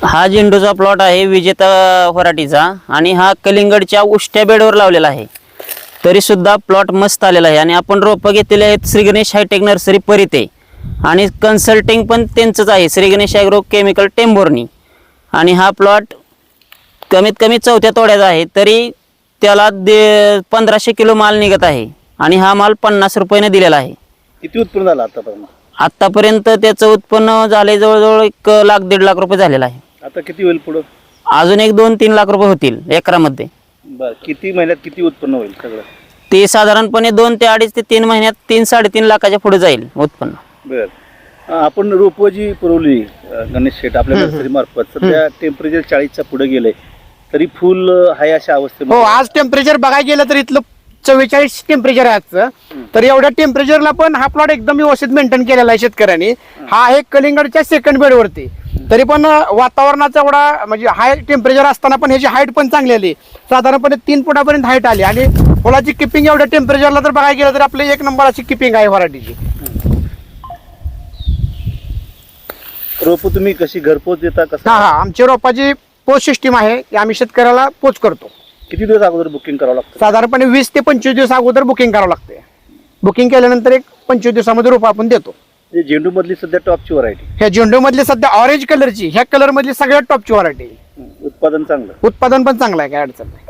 हा झेंडूचा प्लॉट आहे विजेता व्हरायटीचा आणि हा कलिंगडच्या उष्ट्या बेडवर लावलेला आहे. तरी सुद्धा प्लॉट मस्त आलेला आहे आणि आपण रोपं घेतलेले आहेत श्री गणेश हायटेक नर्सरी परिते आणि कन्सल्टिंग पण त्यांचंच आहे श्री गणेश ॲग्रो केमिकल टेंभोर्णी. आणि हा प्लॉट कमीत कमी 4थ्या तोड्याचा आहे तरी त्याला 1500 किलो माल निघत आहे आणि हा माल 50 रुपयाने दिलेला आहे. किती उत्पन्न झालं आतापर्यंत? आत्तापर्यंत त्याचं उत्पन्न झाले जवळजवळ 1 लाख 1.5 लाख रुपये झालेलं आहे. आता किती होईल पुढं? अजून 1-2-3 लाख रुपये होतील एकरामध्ये. बर, किती महिन्यात किती उत्पन्न होईल सगळं? ते साधारणपणे 2 ते 2.5 ते 3 महिन्यात 3-3.5 लाखाच्या पुढे जाईल उत्पन्न. बर, आपण रोपं जी पुरवली गणेश शेठ आपल्या नर्सरी मार्फत, सध्या टेम्परेचर 40च्या पुढे गेले तरी फुल हाय अशा हो, अवस्थेमध्ये? आज टेम्परेचर बघायला गेलं तर इथलं 44 टेम्परेचर आहे आजचं. तर एवढ्या टेम्परेचरला पण हा प्लॉट एकदम व्यवस्थित मेंटेन केलेला आहे शेतकऱ्यांनी. हा आहे कलिंगडच्या सेकंड बेडवरती. तरी पण वातावरणाचा एवढा म्हणजे हाय टेम्परेचर असताना पण ह्याची हाईट पण चांगली आली. साधारणपणे 3 फुटापर्यंत हाईट आली आणि फुलाची किपिंग एवढ्या टेम्परेचरला तर बघायला गेलं तर आपली 1 नंबराची किपिंग आहे व्हरायटीची. रोप तुम्ही कशी घरपोच देता हा कसं? हा, आमची रोपाची पोच सिस्टीम आहे की आम्ही शेतकऱ्याला पोच करतो. किती दिवस अगोदर बुकिंग करावं लागतं? साधारणपणे 20 ते 25 दिवस अगोदर बुकिंग करावं लागते. बुकिंग केल्यानंतर 25 दिवसामध्ये रोप आपण देतो. झेंडू मधली सध्या टॉपची व्हरायटी, ह्या झेंडू मधली सध्या ऑरेंज कलरची ह्या कलर मधली सगळ्यात टॉपची व्हरायटी. उत्पादन चांगलं. उत्पादन पण चांगलं आहे, काय अडचण नाही.